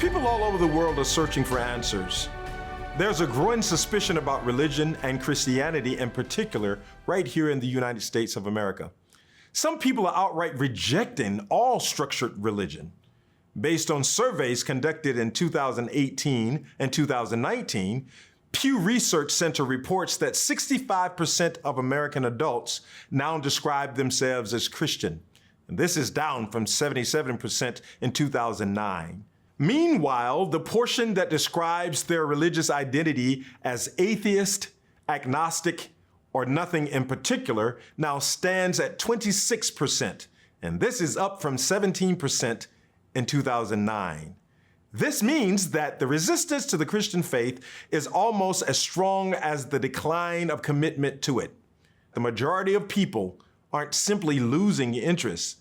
People all over the world are searching for answers. There's a growing suspicion about religion and Christianity in particular right here in the United States of America. Some people are outright rejecting all structured religion. Based on surveys conducted in 2018 and 2019, Pew Research Center reports that 65% of American adults now describe themselves as Christian. And this is down from 77% in 2009. Meanwhile, the portion that describes their religious identity as atheist, agnostic, or nothing in particular now stands at 26%, and this is up from 17% in 2009. This means that the resistance to the Christian faith is almost as strong as the decline of commitment to it. The majority of people aren't simply losing interest,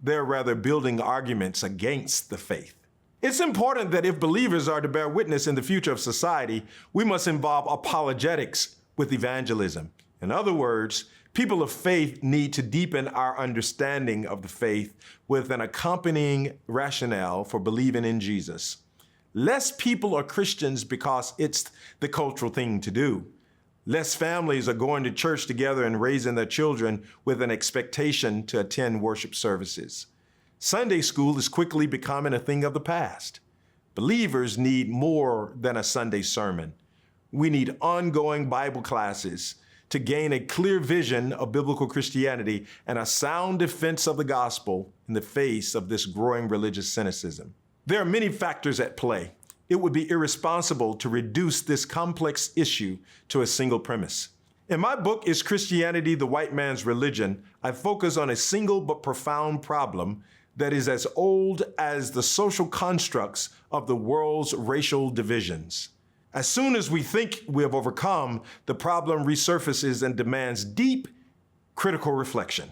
they're rather building arguments against the faith. It's important that if believers are to bear witness in the future of society, we must involve apologetics with evangelism. In other words, people of faith need to deepen our understanding of the faith with an accompanying rationale for believing in Jesus. Less people are Christians because it's the cultural thing to do. Less families are going to church together and raising their children with an expectation to attend worship services. Sunday school is quickly becoming a thing of the past. Believers need more than a Sunday sermon. We need ongoing Bible classes to gain a clear vision of biblical Christianity and a sound defense of the gospel in the face of this growing religious cynicism. There are many factors at play. It would be irresponsible to reduce this complex issue to a single premise. In my book, Is Christianity the White Man's Religion?, I focus on a single but profound problem that is as old as the social constructs of the world's racial divisions. As soon as we think we have overcome, the problem resurfaces and demands deep, critical reflection.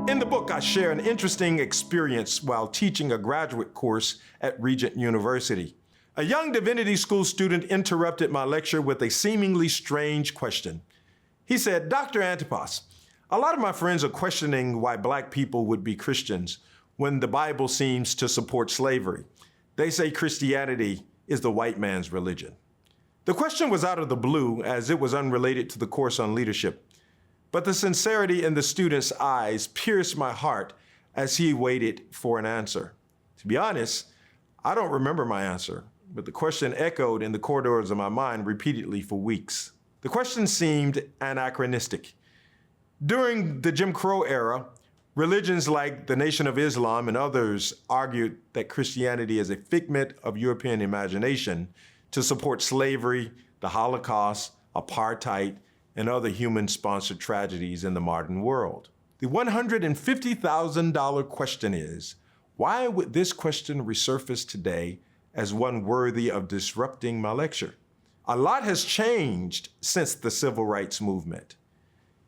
In the book, I share an interesting experience while teaching a graduate course at Regent University. A young divinity school student interrupted my lecture with a seemingly strange question. He said, "Dr. Antipas, a lot of my friends are questioning why Black people would be Christians when the Bible seems to support slavery. They say Christianity is the white man's religion." The question was out of the blue, as it was unrelated to the course on leadership. But the sincerity in the student's eyes pierced my heart as he waited for an answer. To be honest, I don't remember my answer, but the question echoed in the corridors of my mind repeatedly for weeks. The question seemed anachronistic. During the Jim Crow era, religions like the Nation of Islam and others argued that Christianity is a figment of European imagination to support slavery, the Holocaust, apartheid, and other human-sponsored tragedies in the modern world. The $150,000 question is, why would this question resurface today as one worthy of disrupting my lecture? A lot has changed since the civil rights movement.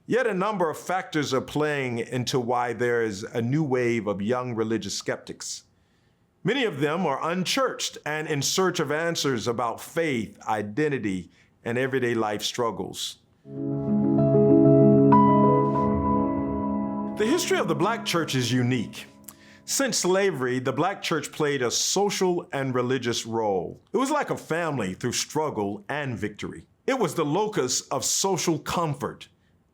Yet a number of factors are playing into why there is a new wave of young religious skeptics. Many of them are unchurched and in search of answers about faith, identity, and everyday life struggles. The history of the Black church is unique. Since slavery, the Black church played a social and religious role. It was like a family through struggle and victory. It was the locus of social comfort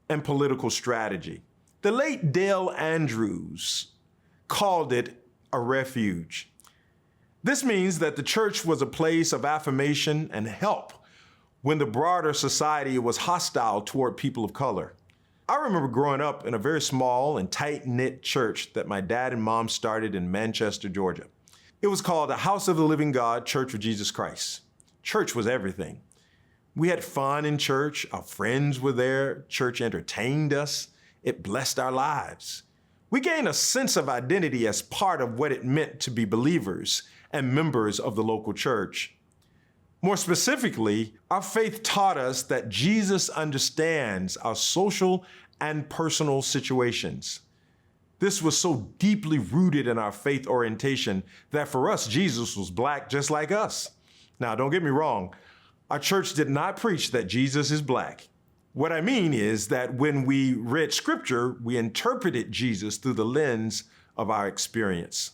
and political strategy. The late Dale Andrews called it a refuge. This means that the church was a place of affirmation and help when the broader society was hostile toward people of color. I remember growing up in a very small and tight-knit church that my dad and mom started in Manchester, Georgia. It was called the House of the Living God Church of Jesus Christ. Church was everything. We had fun in church, our friends were there, church entertained us, it blessed our lives. We gained a sense of identity as part of what it meant to be believers and members of the local church. More specifically, our faith taught us that Jesus understands our social and personal situations. This was so deeply rooted in our faith orientation that for us, Jesus was Black just like us. Now, don't get me wrong. Our church did not preach that Jesus is Black. What I mean is that when we read scripture, we interpreted Jesus through the lens of our experience.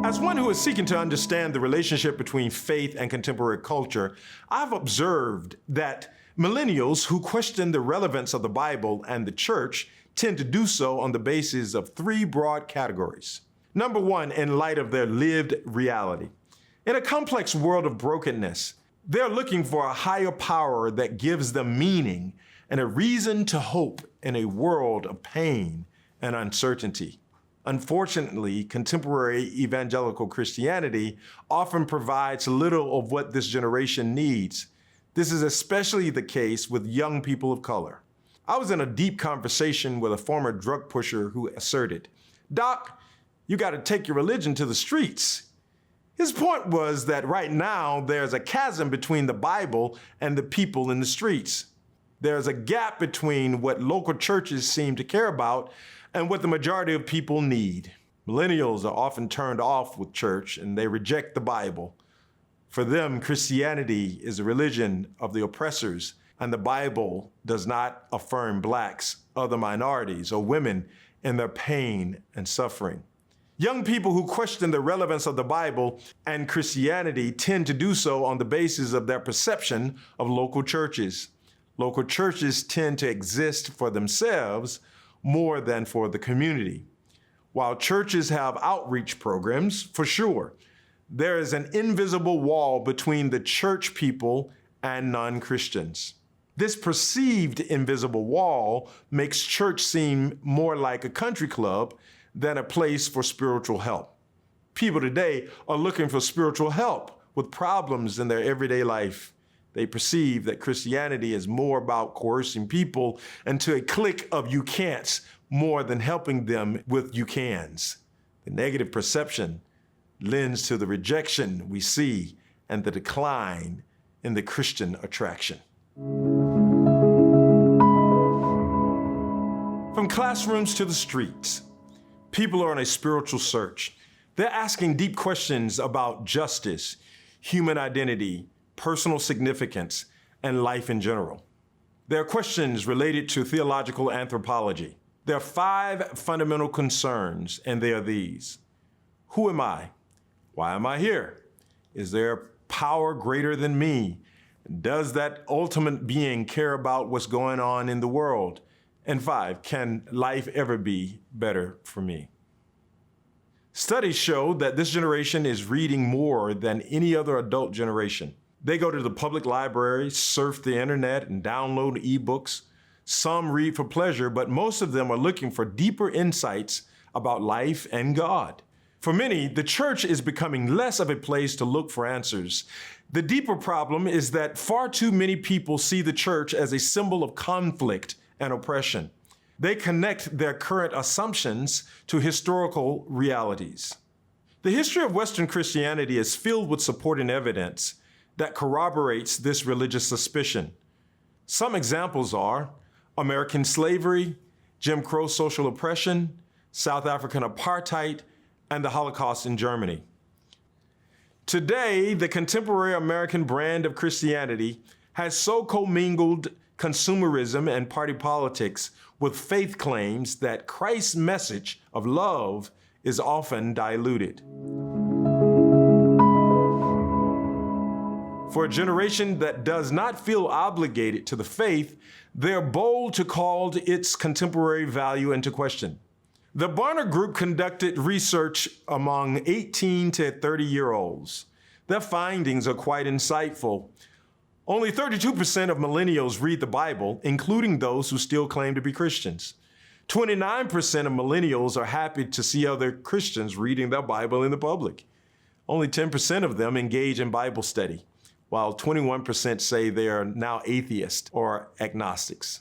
As one who is seeking to understand the relationship between faith and contemporary culture, I've observed that millennials who question the relevance of the Bible and the church tend to do so on the basis of three broad categories. Number one, in light of their lived reality. In a complex world of brokenness, they're looking for a higher power that gives them meaning and a reason to hope in a world of pain and uncertainty. Unfortunately, contemporary evangelical Christianity often provides little of what this generation needs. This is especially the case with young people of color. I was in a deep conversation with a former drug pusher who asserted, "Doc, you got to take your religion to the streets." His point was that right now there's a chasm between the Bible and the people in the streets. There's a gap between what local churches seem to care about and what the majority of people need. Millennials are often turned off with church and they reject the Bible. For them, Christianity is a religion of the oppressors, and the Bible does not affirm blacks, other minorities, or women in their pain and suffering. Young people who question the relevance of the Bible and Christianity tend to do so on the basis of their perception of local churches. Local churches tend to exist for themselves more than for the community. While churches have outreach programs, for sure, there is an invisible wall between the church people and non-Christians. This perceived invisible wall makes church seem more like a country club than a place for spiritual help. People today are looking for spiritual help with problems in their everyday life. They perceive that Christianity is more about coercing people into a clique of you can'ts more than helping them with you cans. The negative perception lends to the rejection we see and the decline in the Christian attraction. From classrooms to the streets, people are on a spiritual search. They're asking deep questions about justice, human identity, personal significance, and life in general. There are questions related to theological anthropology. There are 5 fundamental concerns, and they are these. Who am I? Why am I here? Is there power greater than me? Does that ultimate being care about what's going on in the world? And 5, can life ever be better for me? Studies show that this generation is reading more than any other adult generation. They go to the public library, surf the internet, and download ebooks. Some read for pleasure, but most of them are looking for deeper insights about life and God. For many, the church is becoming less of a place to look for answers. The deeper problem is that far too many people see the church as a symbol of conflict and oppression. They connect their current assumptions to historical realities. The history of Western Christianity is filled with supporting evidence that corroborates this religious suspicion. Some examples are American slavery, Jim Crow social oppression, South African apartheid, and the Holocaust in Germany. Today, the contemporary American brand of Christianity has so commingled consumerism and party politics with faith claims that Christ's message of love is often diluted. For a generation that does not feel obligated to the faith, they're bold to call its contemporary value into question. The Barna Group conducted research among 18 to 30-year-olds. Their findings are quite insightful. Only 32% of millennials read the Bible, including those who still claim to be Christians. 29% of millennials are happy to see other Christians reading their Bible in the public. Only 10% of them engage in Bible study, while 21% say they are now atheists or agnostics.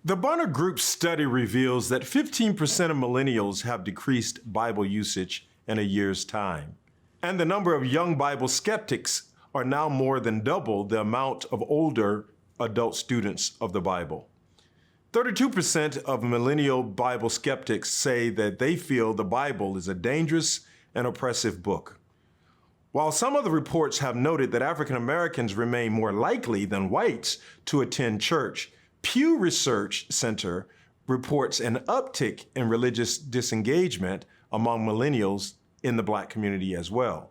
The Barna Group study reveals that 15% of millennials have decreased Bible usage in a year's time. And the number of young Bible skeptics are now more than double the amount of older adult students of the Bible. 32% of millennial Bible skeptics say that they feel the Bible is a dangerous and oppressive book. While some of the reports have noted that African Americans remain more likely than whites to attend church, Pew Research Center reports an uptick in religious disengagement among millennials in the Black community as well.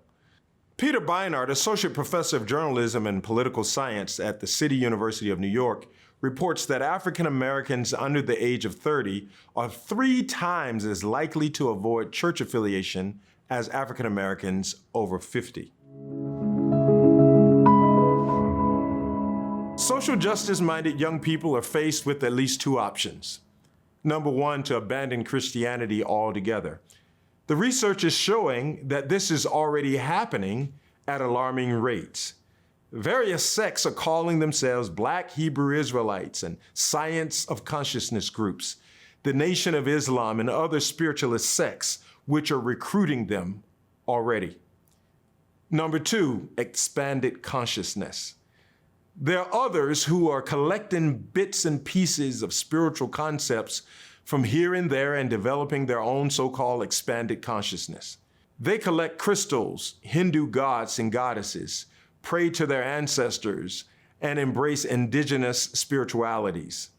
Peter Beinart, associate professor of journalism and political science at the City University of New York, reports that African Americans under the age of 30 are 3 times as likely to avoid church affiliation as African Americans over 50. Social justice-minded young people are faced with at least 2 options. Number 1, to abandon Christianity altogether. The research is showing that this is already happening at alarming rates. Various sects are calling themselves Black Hebrew Israelites and Science of Consciousness groups, the Nation of Islam, and other spiritualist sects, which are recruiting them already. Number 2, expanded consciousness. There are others who are collecting bits and pieces of spiritual concepts from here and there and developing their own so-called expanded consciousness. They collect crystals, Hindu gods and goddesses, pray to their ancestors, and embrace indigenous spiritualities.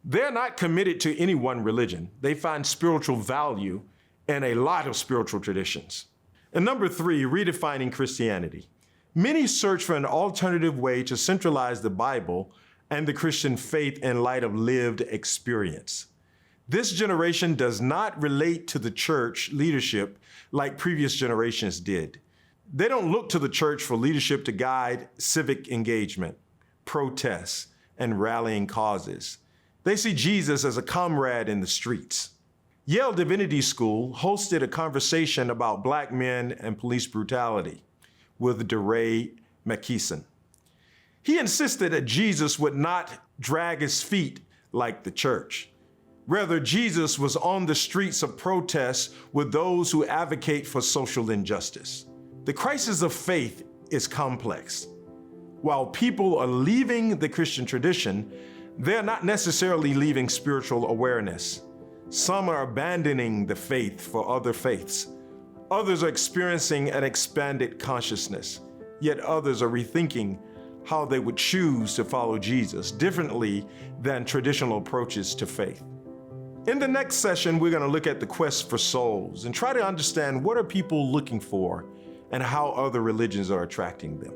They're not committed to any one religion. They find spiritual value in a lot of spiritual traditions. And number 3, redefining Christianity. Many search for an alternative way to centralize the Bible and the Christian faith in light of lived experience. This generation does not relate to the church leadership like previous generations did. They don't look to the church for leadership to guide civic engagement, protests, and rallying causes. They see Jesus as a comrade in the streets. Yale Divinity School hosted a conversation about Black men and police brutality with DeRay McKeeson. He insisted that Jesus would not drag his feet like the church. Rather, Jesus was on the streets of protest with those who advocate for social injustice. The crisis of faith is complex. While people are leaving the Christian tradition, they're not necessarily leaving spiritual awareness. Some are abandoning the faith for other faiths. Others are experiencing an expanded consciousness, yet others are rethinking how they would choose to follow Jesus differently than traditional approaches to faith. In the next session, we're going to look at the quest for souls and try to understand what are people looking for and how other religions are attracting them.